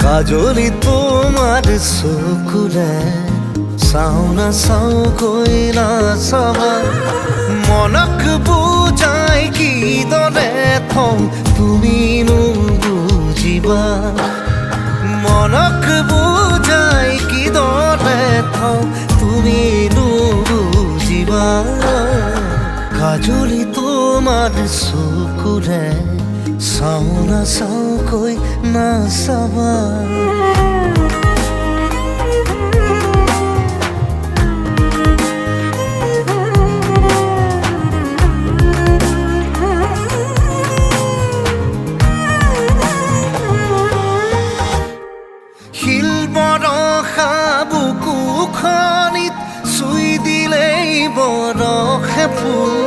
কাজলি তোমাৰ চকুৰে চাও না চাওকৈ নাচাবা মনক বুজাই কিদৰে থওঁ তুমিনো বুজিবা মনক বুজাই কিদৰে থওঁ তুমিনো বুজিবা কাজলি তোমাৰ চকুৰে চাও না চাওকৈ নাচাবা শিল বৰষা বুকুখনিত চুই দিলেই বৰষে ফুল